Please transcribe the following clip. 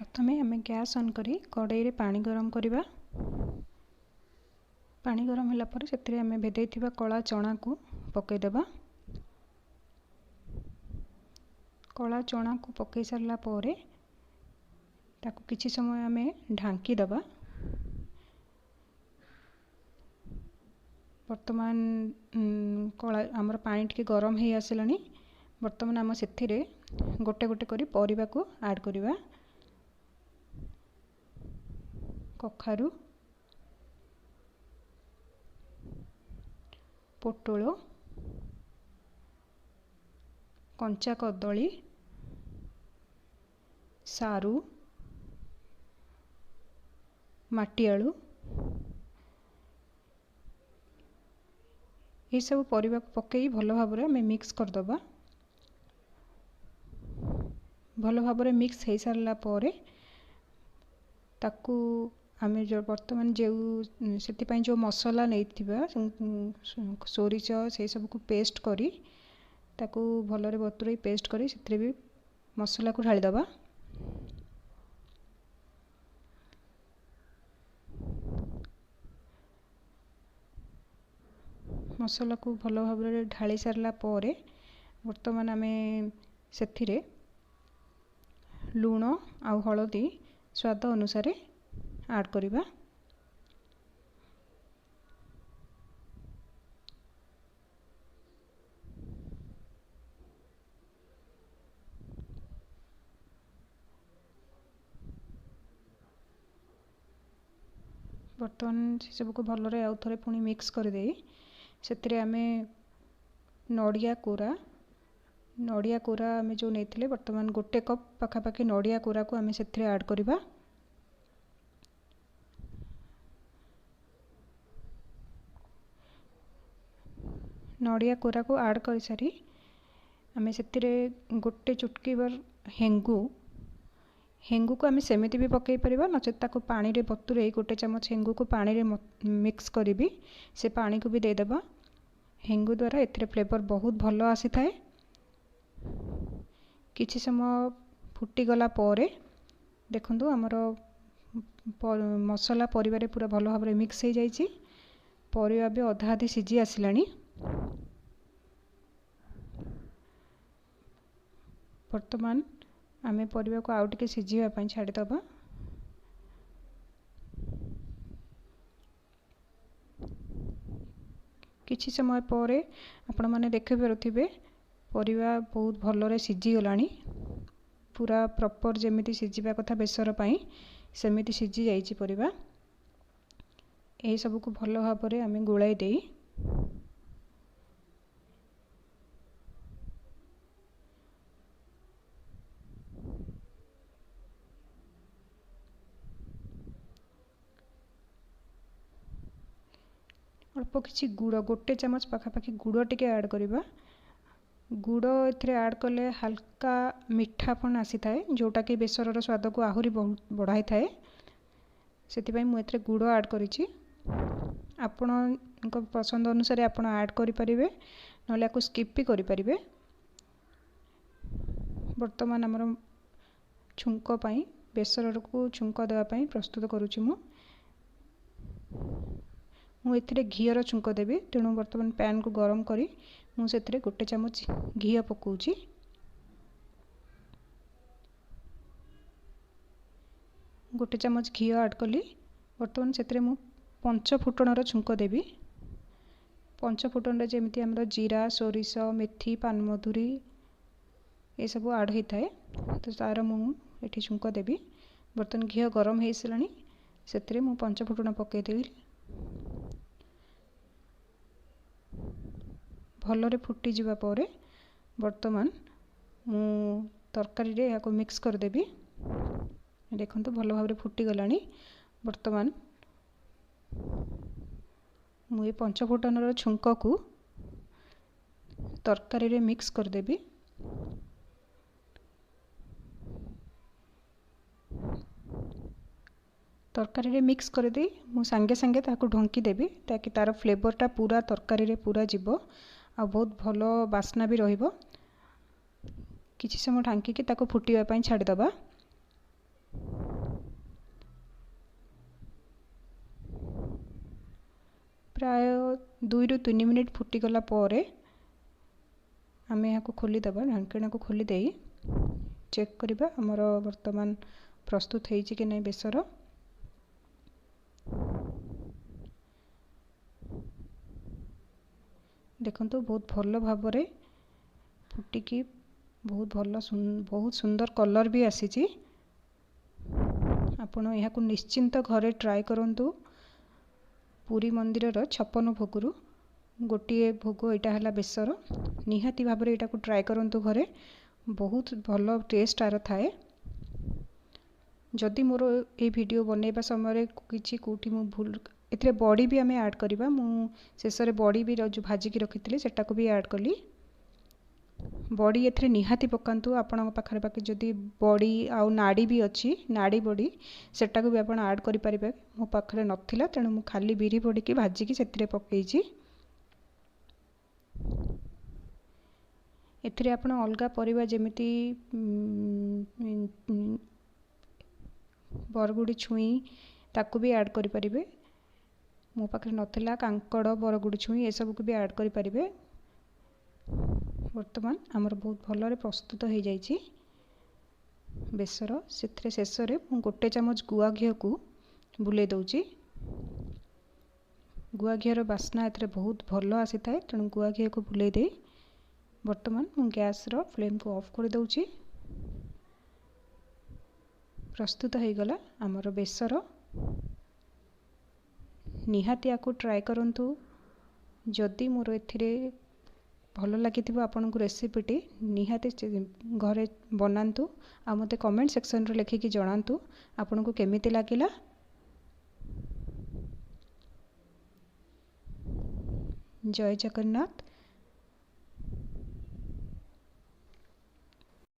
प्रथमे आम gas on करी कड़ाई रे पानी गरम करवा। पानी गरम होला पर सेतिरे आम भेदैथिबा कला चना को पकईदेवा। कला चना को पकई सारला परे ताकू किछि समय आम ढांकी दबा। वर्तमान कला आमर पानी टिके गरम हो आसलानी। वर्तमान आम सेथिरे गोटे गोटे करी परिबा को ऐड करिवा। कखारु, पोटल, कंचा कदली, सारू, माटी आलू ये सब परिबा पकई भल भाव में मिक्स करदबा। भल भाव में मिक्स हो सारा पर ताकू आम जो बर्तमान जो से जो मसला नहीं सोरिष से सब को पेस्ट करी ताकू भलरे बतुरई पेस्ट करी से भी मसला को ढाली दबा। मसला को भल भाव में ढाली सारला पर वर्तमान आम से लुण आ हलदी स्वाद अनुसार ऐड करिबा। बर्तमान से सब को भलरे आउ थरे पुणी मिक्स कर दे से आम नड़िया कोरा आम जो नहीं बर्तमान गोटे कप पखापाखि नड़िया कोरा को आम से ऐड करिबा। नड़िया कोरा को ऐड कर सारी आम से गोटे चुटकी बार हेंगू को आम सेमिति भी पकई परिबा नचेत ताको पानी रे बतुरई गोटे चमच हेंगू को पानी रे मिक्स करी से पानी को भी देदेबा। हेंगू द्वारा एथिरे फ्लेवर बहुत भल आसी थाए। किछि समय फुटी गला परे देखंतु हमर मसला परिबारे पूरा भल भाव में मिक्स हो जाइछि। परिबा भी अधा अधी सिझी आसिलानी। वर्तमान आम परिबा को आउ टिके सिझिबा पई छाड़ी दबा। किछि समय परे आपण माने देखि पारुथिबे परिबा बहुत भलरे सिझी गलानी। पूरा प्रॉपर जेमिति सिझिबा कथा बेसर पई सेमिति सिझी जाइछि परिबा। ए सब को भल भाव में आम गुलाई देई अल्प किसी गुड़ गोटे चमच पखापाखि गुड़ टिके ऐड करिबा। गुड़ एथिरे ऐड कले हल्का मीठापन आसी थाए जोटा कि बेसरर स्वाद को आहुरी बढ़ाई थाए। सेतिपई मु एथिरे गुड़ ऐड करिछि। आपण पसंद अनुसार आपण ऐड करि परिबे नले को स्किप भी करि परिबे। वर्तमान हमर छुंक पई बेसरर को छुंक देवा पई प्रस्तुत करूछि। मु एथिरे घीर छुंक देबी तेणु वर्तमान पैन को गरम करी मु सेथिरे गोटे चमच घी पकाउछि। गोटे चमच घी ऐड कली। वर्तमान सेथिरे मु पंच फुटणर छुंक देबी। पंच फुटण रे जेमिति हमर जीरा सोरिष मेथी पानमधुरी ये सब ऐड होई थाए तो तार मु एठी छुंक देबी। वर्तमान घी गरम हो आसलानी सेथिरे मु पंच फुटण पकई देली। भलरे फुटी जिबा परे वर्तमान मु तरकारी रे याको मिक्स कर देबी। देखंतु भल भाव रे फुटी गलानी। वर्तमान मु ये पंच फुटणर छुंक को तरकारी रे मिक्स कर देबी। तरकारी रे मिक्स कर दे मु संगे संगे ताको ढंकी देबी ताकि तार फ्लेवरटा पूरा तरकारी रे पूरा जीवो आ बहुत भलो बास्ना भी रहिबो। किछि समय ढांकी के ताको फुटीबा पई छाडी दबा। प्राय 2 ରୁ 3 मिनिट फुटिगला पर आम यहाँ खोलीदेवा ढाकण को खोली दे चेक करवा आमर वर्तमान प्रस्तुत है कि नहीं बेसर। देखो बहुत भल भाव फुटिकी बहुत सुंदर कलर भी आसी। आपण यहाँ निश्चिंत घरे ट्राए करंतु। पुरी मंदिर 56 भोगुरु गोटे भोग यहाँ है बेसर। निहाती भाव में यहाँ ट्राए करंतु घरे, बहुत भल टेस्ट आर थाए। जदि मोर ये वीडियो बनैबा समय किसी कौटी मु भूल ए बड़ी भी आम ऐड करवा, शेष में बड़ी भी जो भाजिकी रखी सेटा को भी ऐड कली। बड़ी ए निहाती पकातु आपण पाखे पाखे जदि बड़ी आउ नाड़ी भी अच्छी नाड़ी बड़ी सेटा को भी आप ऐड करें। मो पाखे नाला तेणु मु खाली बिरी बड़ी की भाजिकी से पकई। एथिरे आपण अलगा परिबा जेमिति बरगुड़ी छुई ताकू भी ऐड करें। मो पाखे नाला कांकड़ बरगुड़ी छुई ये सब को भी ऐड करें। वर्तमान आमर बहुत भल प्रस्तुत हो जाइए बेसर। से शेष में गोटे चामच गुआ घी को बुले दूची। गुआ घीर बास्ना ए बहुत भल आसी था, तेणु गुआ घी को बुले दे वर्तमान मु गैस रो फ्लेम को ऑफ कर दूची। प्रस्तुत हो गला आमर बेसर। निहाती या ट्राए करंतु। जदि मोर एथिरे भल लगी आपन को रेसिपीटी निहाती घरे बनातु। आ मते कमेंट सेक्शन रे लिखिकी जणातु आपन को केमिति लागिला। जय जगन्नाथ।